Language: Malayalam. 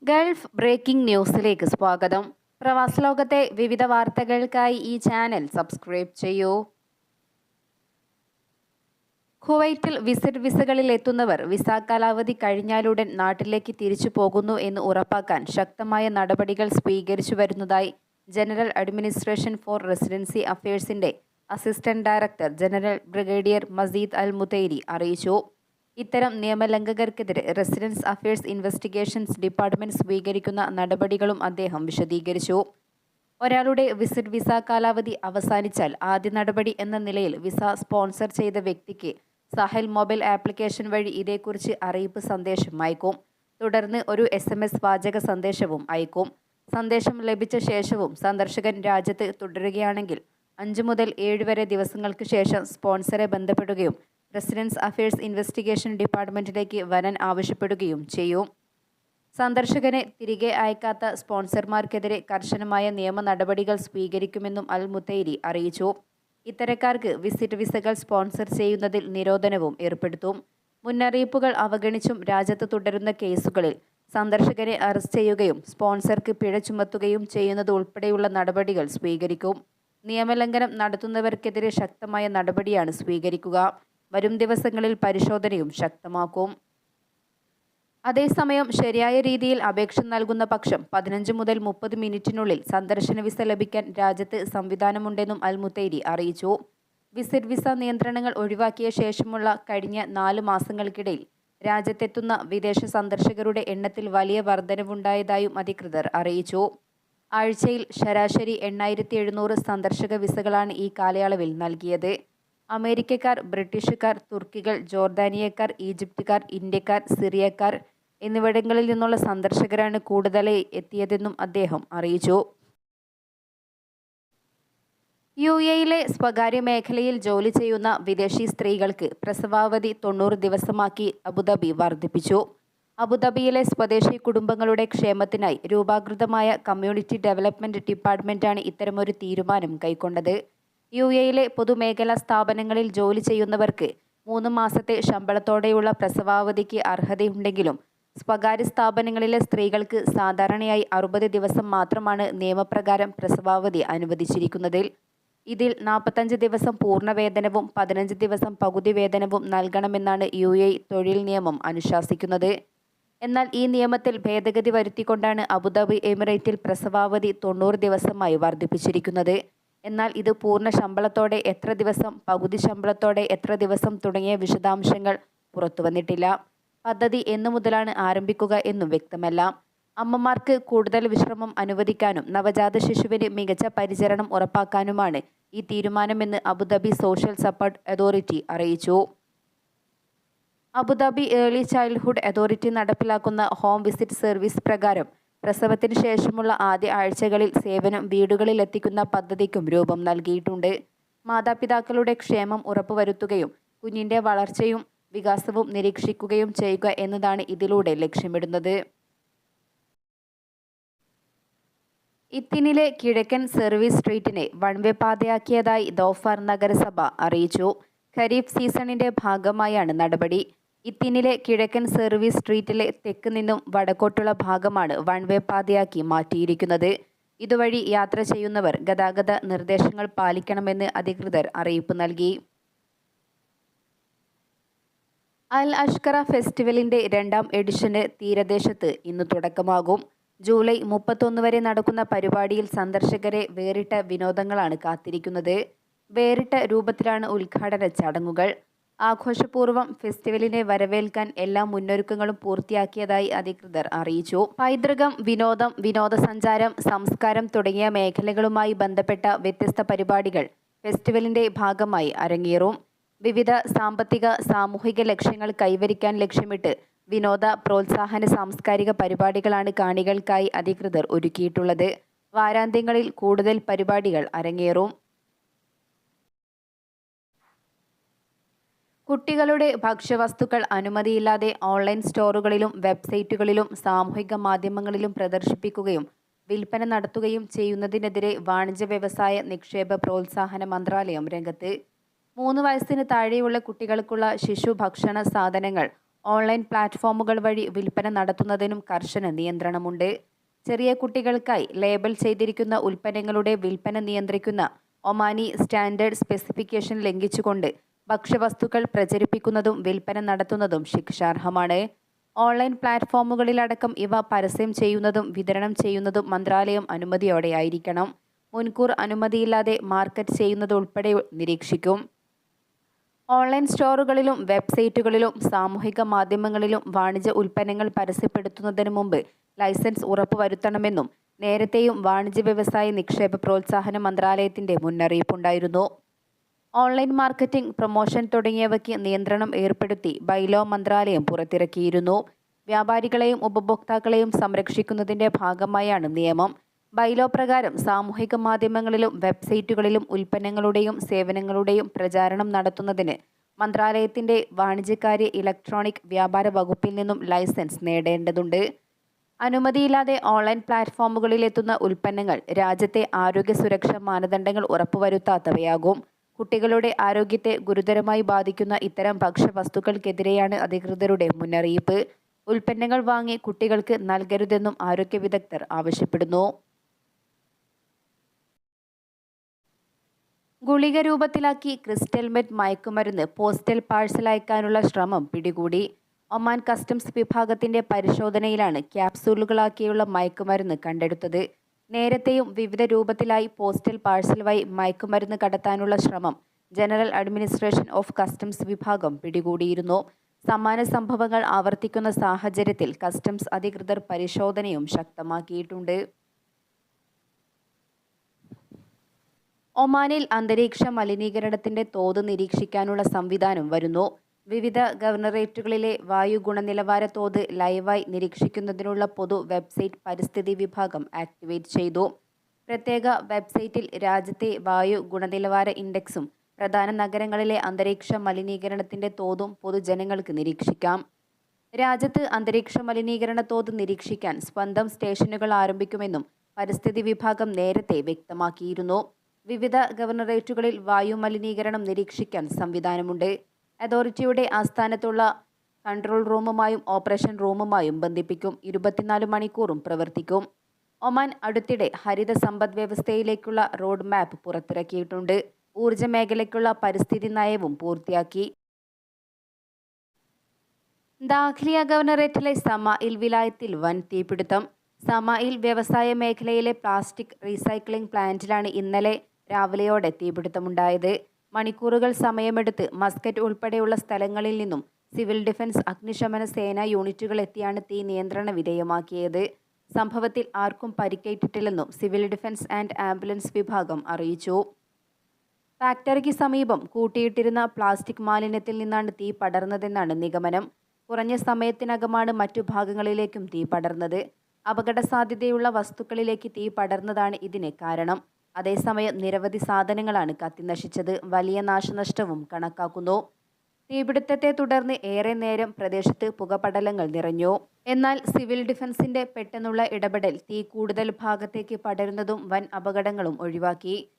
ഗൾഫ് ബ്രേക്കിംഗ് ന്യൂസിലേക്ക് സ്വാഗതം. പ്രവാസ ലോകത്തെ വിവിധ വാർത്തകൾക്കായി ഈ ചാനൽ സബ്സ്ക്രൈബ് ചെയ്യൂ. കുവൈറ്റിൽ വിസിറ്റ് വിസകളിൽ എത്തുന്നവർ വിസ കാലാവധി കഴിഞ്ഞാലുടൻ നാട്ടിലേക്ക് തിരിച്ചു പോകുന്നു എന്ന് ഉറപ്പാക്കാൻ ശക്തമായ നടപടികൾ സ്വീകരിച്ചു വരുന്നതായി ജനറൽ അഡ്മിനിസ്ട്രേഷൻ ഫോർ റെസിഡൻസി അഫയേഴ്സിന്റെ assistant director general brigadier Mazeed Al Mutairi അറിയിച്ചു. ഇത്തരം നിയമലംഘകർക്കെതിരെ റെസിഡൻസ് അഫയേഴ്സ് ഇൻവെസ്റ്റിഗേഷൻസ് ഡിപ്പാർട്ട്മെന്റ് സ്വീകരിക്കുന്ന നടപടികളും അദ്ദേഹം വിശദീകരിച്ചു. ഒരാളുടെ വിസിറ്റ് വിസ കാലാവധി അവസാനിച്ചാൽ ആദ്യ നടപടി എന്ന നിലയിൽ വിസ സ്പോൺസർ ചെയ്ത വ്യക്തിക്ക് സഹൽ മൊബൈൽ ആപ്ലിക്കേഷൻ വഴി ഇതേക്കുറിച്ച് അറിയിപ്പ് സന്ദേശം അയക്കും. തുടർന്ന് ഒരു SMS വാചക സന്ദേശവും അയക്കും. സന്ദേശം ലഭിച്ച ശേഷവും സന്ദർശകൻ രാജ്യത്ത് തുടരുകയാണെങ്കിൽ 5 മുതൽ 7 വരെ ദിവസങ്ങൾക്ക് ശേഷം സ്പോൺസറെ ബന്ധപ്പെടുകയും റെസിഡൻസ് അഫയേഴ്സ് ഇൻവെസ്റ്റിഗേഷൻ ഡിപ്പാർട്ട്മെന്റിലേക്ക് വരാൻ ആവശ്യപ്പെടുകയും ചെയ്യും. സന്ദർശകനെ തിരികെ അയക്കാത്ത സ്പോൺസർമാർക്കെതിരെ കർശനമായ നിയമ നടപടികൾ സ്വീകരിക്കുമെന്നും അൽ മുതൈരി അറിയിച്ചു. ഇത്തരക്കാർക്ക് വിസിറ്റ് വിസകൾ സ്പോൺസർ ചെയ്യുന്നതിൽ നിരോധനവും ഏർപ്പെടുത്തും. മുന്നറിയിപ്പുകൾ അവഗണിച്ചും രാജ്യത്ത് തുടരുന്ന കേസുകളിൽ സന്ദർശകരെ അറസ്റ്റ് ചെയ്യുകയും സ്പോൺസർക്ക് പിഴ ചുമത്തുകയും ചെയ്യുന്നത് ഉൾപ്പെടെയുള്ള നടപടികൾ സ്വീകരിക്കും. നിയമലംഘനം നടത്തുന്നവർക്കെതിരെ ശക്തമായ നടപടിയാണ് സ്വീകരിക്കുക. വരും ദിവസങ്ങളിൽ പരിശോധനയും ശക്തമാക്കും. അതേസമയം ശരിയായ രീതിയിൽ അപേക്ഷ നൽകുന്ന പക്ഷം 15 മുതൽ 30 മിനിറ്റിനുള്ളിൽ സന്ദർശന വിസ ലഭിക്കാൻ രാജ്യത്ത് സംവിധാനമുണ്ടെന്നും അൽ മുതൈരി അറിയിച്ചു. വിസിറ്റ് വിസ നിയന്ത്രണങ്ങൾ ഒഴിവാക്കിയ ശേഷമുള്ള കഴിഞ്ഞ 4 മാസങ്ങൾക്കിടയിൽ രാജ്യത്തെത്തുന്ന വിദേശ സന്ദർശകരുടെ എണ്ണത്തിൽ വലിയ വർധനവുണ്ടായതായും അധികൃതർ അറിയിച്ചു. ആഴ്ചയിൽ ശരാശരി 8700 സന്ദർശക വിസകളാണ് ഈ കാലയളവിൽ നൽകിയത്. അമേരിക്കക്കാർ, ബ്രിട്ടീഷുകാർ, തുർക്കികൾ, ജോർദാനിയക്കാർ, ഈജിപ്തുകാർ, ഇന്ത്യക്കാർ, സിറിയക്കാർ എന്നിവിടങ്ങളിൽ നിന്നുള്ള സന്ദർശകരാണ് കൂടുതലായി എത്തിയതെന്നും അദ്ദേഹം അറിയിച്ചു. UAE-യിലെ സ്വകാര്യ മേഖലയിൽ ജോലി ചെയ്യുന്ന വിദേശി സ്ത്രീകൾക്ക് പ്രസവാവധി 90 ദിവസമാക്കി അബുദാബി വർദ്ധിപ്പിച്ചു. അബുദാബിയിലെ സ്വദേശി കുടുംബങ്ങളുടെ ക്ഷേമത്തിനായി രൂപീകൃതമായ കമ്മ്യൂണിറ്റി ഡെവലപ്മെന്റ് ഡിപ്പാർട്ട്മെന്റാണ് ഇത്തരമൊരു തീരുമാനം കൈക്കൊണ്ടത്. UAE-യിലെ പൊതുമേഖലാ സ്ഥാപനങ്ങളിൽ ജോലി ചെയ്യുന്നവർക്ക് 3 മാസത്തെ ശമ്പളത്തോടെയുള്ള പ്രസവാവധിക്ക് അർഹതയുണ്ടെങ്കിലും സ്വകാര്യ സ്ഥാപനങ്ങളിലെ സ്ത്രീകൾക്ക് സാധാരണയായി 60 ദിവസം മാത്രമാണ് നിയമപ്രകാരം പ്രസവാവധി അനുവദിച്ചിരിക്കുന്നത്. ഇതിൽ 45 ദിവസം പൂർണ്ണവേതനവും 15 ദിവസം പകുതി വേതനവും നൽകണമെന്നാണ് UAE തൊഴിൽ നിയമം അനുശാസിക്കുന്നത്. എന്നാൽ ഈ നിയമത്തിൽ ഭേദഗതി വരുത്തിക്കൊണ്ടാണ് അബുദാബി എമിറേറ്റിൽ പ്രസവാവധി 90 ദിവസമായി വർദ്ധിപ്പിച്ചിരിക്കുന്നത്. എന്നാൽ ഇത് പൂർണ്ണ ശമ്പളത്തോടെ എത്ര ദിവസം, പകുതി ശമ്പളത്തോടെ എത്ര ദിവസം തുടങ്ങിയ വിശദാംശങ്ങൾ പുറത്തുവന്നിട്ടില്ല. പദ്ധതി എന്നു മുതലാണ് ആരംഭിക്കുക എന്നും വ്യക്തമല്ല. അമ്മമാർക്ക് കൂടുതൽ വിശ്രമം അനുവദിക്കാനും നവജാത ശിശുവിന് മികച്ച പരിചരണം ഉറപ്പാക്കാനുമാണ് ഈ തീരുമാനമെന്ന് അബുദാബി സോഷ്യൽ സപ്പോർട്ട് അതോറിറ്റി അറിയിച്ചു. അബുദാബി ഏർലി ചൈൽഡ്ഹുഡ് അതോറിറ്റി നടപ്പിലാക്കുന്ന ഹോം വിസിറ്റ് സർവീസ് പ്രകാരം പ്രസവത്തിന് ശേഷമുള്ള ആദ്യ ആഴ്ചകളിൽ സേവനം വീടുകളിൽ എത്തിക്കുന്ന പദ്ധതിക്കും രൂപം നൽകിയിട്ടുണ്ട്. മാതാപിതാക്കളുടെ ക്ഷേമം ഉറപ്പുവരുത്തുകയും കുഞ്ഞിൻ്റെ വളർച്ചയും വികാസവും നിരീക്ഷിക്കുകയും ചെയ്യുക എന്നതാണ് ഇതിലൂടെ ലക്ഷ്യമിടുന്നത്. ഇത്തിനിലെ കിഴക്കൻ സർവീസ് സ്ട്രീറ്റിനെ വൺവേ പാതയാക്കിയതായി ധോഫർ നഗരസഭ അറിയിച്ചു. ഖരീഫ് സീസണിന്റെ ഭാഗമായാണ് നടപടി. ഇത്തിനിലെ കിഴക്കൻ സർവീസ് സ്ട്രീറ്റിലെ തെക്ക് നിന്നും വടക്കോട്ടുള്ള ഭാഗമാണ് വൺവേ പാതയാക്കി മാറ്റിയിരിക്കുന്നത്. ഇതുവഴി യാത്ര ചെയ്യുന്നവർ ഗതാഗത നിർദ്ദേശങ്ങൾ പാലിക്കണമെന്ന് അധികൃതർ അറിയിപ്പ് നൽകി. അൽ അഷ്കറ ഫെസ്റ്റിവലിന്റെ 2ാം എഡിഷന് തീരദേശത്ത് ഇന്ന് തുടക്കമാകും. ജൂലൈ 31 വരെ നടക്കുന്ന പരിപാടിയിൽ സന്ദർശകരെ വേറിട്ട വിനോദങ്ങളാണ് കാത്തിരിക്കുന്നത്. വേറിട്ട രൂപത്തിലാണ് ഉദ്ഘാടന ചടങ്ങുകൾ. ആഘോഷപൂർവ്വം ഫെസ്റ്റിവലിനെ വരവേൽക്കാൻ എല്ലാ മുന്നൊരുക്കങ്ങളും പൂർത്തിയാക്കിയതായി അധികൃതർ അറിയിച്ചു. പൈതൃകം, വിനോദം, വിനോദസഞ്ചാരം, സംസ്കാരം തുടങ്ങിയ മേഖലകളുമായി ബന്ധപ്പെട്ട വ്യത്യസ്ത പരിപാടികൾ ഫെസ്റ്റിവലിന്റെ ഭാഗമായി അരങ്ങേറും. വിവിധ സാമ്പത്തിക, സാമൂഹിക ലക്ഷ്യങ്ങൾ കൈവരിക്കാൻ ലക്ഷ്യമിട്ട് വിനോദ, പ്രോത്സാഹന, സാംസ്കാരിക പരിപാടികളാണ് കാണികൾക്കായി അധികൃതർ ഒരുക്കിയിട്ടുള്ളത്. വാരാന്ത്യങ്ങളിൽ കൂടുതൽ പരിപാടികൾ അരങ്ങേറും. കുട്ടികളുടെ ഭക്ഷ്യവസ്തുക്കൾ അനുമതിയില്ലാതെ ഓൺലൈൻ സ്റ്റോറുകളിലും വെബ്സൈറ്റുകളിലും സാമൂഹിക മാധ്യമങ്ങളിലും പ്രദർശിപ്പിക്കുകയും വിൽപ്പന നടത്തുകയും ചെയ്യുന്നതിനെതിരെ വാണിജ്യ വ്യവസായ നിക്ഷേപ പ്രോത്സാഹന മന്ത്രാലയം രംഗത്ത്. 3 വയസ്സിന് താഴെയുള്ള കുട്ടികൾക്കുള്ള ശിശു ഭക്ഷണ സാധനങ്ങൾ ഓൺലൈൻ പ്ലാറ്റ്ഫോമുകൾ വഴി വിൽപ്പന നടത്തുന്നതിനും കർശന നിയന്ത്രണമുണ്ട്. ചെറിയ കുട്ടികൾക്കായി ലേബൽ ചെയ്തിരിക്കുന്ന ഉൽപ്പന്നങ്ങളുടെ വിൽപ്പന നിയന്ത്രിക്കുന്ന ഒമാനി സ്റ്റാൻഡേർഡ് സ്പെസിഫിക്കേഷൻ ലംഘിച്ചുകൊണ്ട് ഭക്ഷ്യവസ്തുക്കൾ പ്രചരിപ്പിക്കുന്നതും വിൽപ്പന നടത്തുന്നതും ശിക്ഷാർഹമാണ്. ഓൺലൈൻ പ്ലാറ്റ്ഫോമുകളിലടക്കം ഇവ പരസ്യം ചെയ്യുന്നതും വിതരണം ചെയ്യുന്നതും മന്ത്രാലയം അനുമതിയോടെയായിരിക്കണം. മുൻകൂർ അനുമതിയില്ലാതെ മാർക്കറ്റ് ചെയ്യുന്നതുൾപ്പെടെ നിരീക്ഷിക്കും. ഓൺലൈൻ സ്റ്റോറുകളിലും വെബ്സൈറ്റുകളിലും സാമൂഹിക മാധ്യമങ്ങളിലും വാണിജ്യ ഉൽപ്പന്നങ്ങൾ പരസ്യപ്പെടുത്തുന്നതിന് മുമ്പ് ലൈസൻസ് ഉറപ്പുവരുത്തണമെന്നും നേരത്തെയും വാണിജ്യ വ്യവസായ നിക്ഷേപ പ്രോത്സാഹന മന്ത്രാലയത്തിന്റെ മുന്നറിയിപ്പുണ്ടായിരുന്നു. ഓൺലൈൻ മാർക്കറ്റിംഗ്, പ്രൊമോഷൻ തുടങ്ങിയവയ്ക്ക് നിയന്ത്രണം ഏർപ്പെടുത്തി ബൈലോ മന്ത്രാലയം പുറത്തിറക്കിയിരുന്നു. വ്യാപാരികളെയും ഉപഭോക്താക്കളെയും സംരക്ഷിക്കുന്നതിന്റെ ഭാഗമായാണ് നിയമം. ബൈലോ പ്രകാരം സാമൂഹിക മാധ്യമങ്ങളിലും വെബ്സൈറ്റുകളിലും ഉൽപ്പന്നങ്ങളുടെയും സേവനങ്ങളുടെയും പ്രചാരണം നടത്തുന്നതിന് മന്ത്രാലയത്തിന്റെ വാണിജ്യകാര്യ ഇലക്ട്രോണിക് വ്യാപാര വകുപ്പിൽ നിന്നും ലൈസൻസ് നേടേണ്ടതുണ്ട്. അനുമതിയില്ലാതെ ഓൺലൈൻ പ്ലാറ്റ്ഫോമുകളിലെത്തുന്ന ഉൽപ്പന്നങ്ങൾ രാജ്യത്തെ ആരോഗ്യ സുരക്ഷാ മാനദണ്ഡങ്ങൾ ഉറപ്പുവരുത്താത്തവയാകും. കുട്ടികളുടെ ആരോഗ്യത്തെ ഗുരുതരമായി ബാധിക്കുന്ന ഇത്തരം ഭക്ഷ്യവസ്തുക്കൾക്കെതിരെയാണ് അധികൃതരുടെ മുന്നറിയിപ്പ്. ഉൽപ്പന്നങ്ങൾ വാങ്ങി കുട്ടികൾക്ക് നൽകരുതെന്നും ആരോഗ്യ വിദഗ്ധർ ആവശ്യപ്പെടുന്നു. ഗുളിക രൂപത്തിലാക്കി ക്രിസ്റ്റൽ മെറ്റ് മയക്കുമരുന്ന് പോസ്റ്റൽ പാഴ്സൽ അയക്കാനുള്ള ശ്രമം പിടികൂടി. ഒമാൻ കസ്റ്റംസ് വിഭാഗത്തിന്റെ പരിശോധനയിലാണ് ക്യാപ്സൂളുകളാക്കിയുള്ള മയക്കുമരുന്ന് കണ്ടെടുത്തത്. നേരത്തെയും വിവിധ രൂപത്തിലായി പോസ്റ്റൽ പാഴ്സൽ വഴി മയക്കുമരുന്ന് കടത്താനുള്ള ശ്രമം ജനറൽ അഡ്മിനിസ്ട്രേഷൻ ഓഫ് കസ്റ്റംസ് വിഭാഗം പിടികൂടിയിരുന്നു. സമാന സംഭവങ്ങൾ ആവർത്തിക്കുന്ന സാഹചര്യത്തിൽ കസ്റ്റംസ് അധികൃതർ പരിശോധനയും ശക്തമാക്കിയിട്ടുണ്ട്. ഒമാനിൽ അന്തരീക്ഷ മലിനീകരണത്തിന്റെ തോത് നിരീക്ഷിക്കാനുള്ള സംവിധാനം വരുന്നു. വിവിധ ഗവർണറേറ്റുകളിലെ വായു ഗുണനിലവാര തോത് ലൈവായി നിരീക്ഷിക്കുന്നതിനുള്ള പൊതു വെബ്സൈറ്റ് പരിസ്ഥിതി വിഭാഗം ആക്ടിവേറ്റ് ചെയ്തു. പ്രത്യേക വെബ്സൈറ്റിൽ രാജ്യത്തെ വായു ഗുണനിലവാര ഇൻഡെക്സും പ്രധാന നഗരങ്ങളിലെ അന്തരീക്ഷ മലിനീകരണത്തിന്റെ തോതും പൊതുജനങ്ങൾക്ക് നിരീക്ഷിക്കാം. രാജ്യത്ത് അന്തരീക്ഷ മലിനീകരണ തോത് നിരീക്ഷിക്കാൻ സ്വന്തം സ്റ്റേഷനുകൾ ആരംഭിക്കുമെന്നും പരിസ്ഥിതി വിഭാഗം നേരത്തെ വ്യക്തമാക്കിയിരുന്നു. വിവിധ ഗവർണറേറ്റുകളിൽ വായു മലിനീകരണം നിരീക്ഷിക്കാൻ സംവിധാനമുണ്ട്. അതോറിറ്റിയുടെ ആസ്ഥാനത്തുള്ള കൺട്രോൾ റൂമുമായും ഓപ്പറേഷൻ റൂമുമായും ബന്ധിപ്പിക്കും. 24 മണിക്കൂറും പ്രവർത്തിക്കും. ഒമാൻ അടുത്തിടെ ഹരിത സമ്പദ് വ്യവസ്ഥയിലേക്കുള്ള റോഡ് മാപ്പ് പുറത്തിറക്കിയിട്ടുണ്ട്. ഊർജ്ജ മേഖലയ്ക്കുള്ള പരിസ്ഥിതി നയവും പൂർത്തിയാക്കി. ദാഖ്ലിയ ഗവർണറേറ്റിലെ സമാഇൽ വിലായത്തിൽ വൻ തീപിടുത്തം. സമാഇൽ വ്യവസായ മേഖലയിലെ പ്ലാസ്റ്റിക് റീസൈക്ലിംഗ് പ്ലാന്റിലാണ് ഇന്നലെ രാവിലെയോടെ തീപിടുത്തമുണ്ടായത്. മണിക്കൂറുകൾ സമയമെടുത്ത് മസ്കറ്റ് ഉൾപ്പെടെയുള്ള സ്ഥലങ്ങളിൽ നിന്നും സിവിൽ ഡിഫൻസ്, അഗ്നിശമന സേനാ യൂണിറ്റുകൾ എത്തിയാണ് തീ നിയന്ത്രണ വിധേയമാക്കിയത്. സംഭവത്തിൽ ആർക്കും പരിക്കേറ്റിട്ടില്ലെന്നും സിവിൽ ഡിഫൻസ് ആൻഡ് ആംബുലൻസ് വിഭാഗം അറിയിച്ചു. ഫാക്ടറിക്ക് സമീപം കൂട്ടിയിട്ടിരുന്ന പ്ലാസ്റ്റിക് മാലിന്യത്തിൽ നിന്നാണ് തീ പടർന്നതെന്നാണ് നിഗമനം. കുറഞ്ഞ സമയത്തിനകമാണ് മറ്റു ഭാഗങ്ങളിലേക്കും തീ പടർന്നത്. അപകട സാധ്യതയുള്ള വസ്തുക്കളിലേക്ക് തീ പടർന്നതാണ് ഇതിന് കാരണം. അതേസമയം നിരവധി സാധനങ്ങളാണ് കത്തിനശിച്ചത്. വലിയ നാശനഷ്ടവും കണക്കാക്കുന്നു. തീപിടുത്തത്തെ തുടർന്ന് ഏറെ നേരം പ്രദേശത്ത് പുകപടലങ്ങൾ നിറഞ്ഞു. എന്നാൽ സിവിൽ ഡിഫൻസിന്റെ പെട്ടെന്നുള്ള ഇടപെടൽ തീ കൂടുതൽ ഭാഗത്തേക്ക് പടരുന്നതും വൻ അപകടങ്ങളും ഒഴിവാക്കി.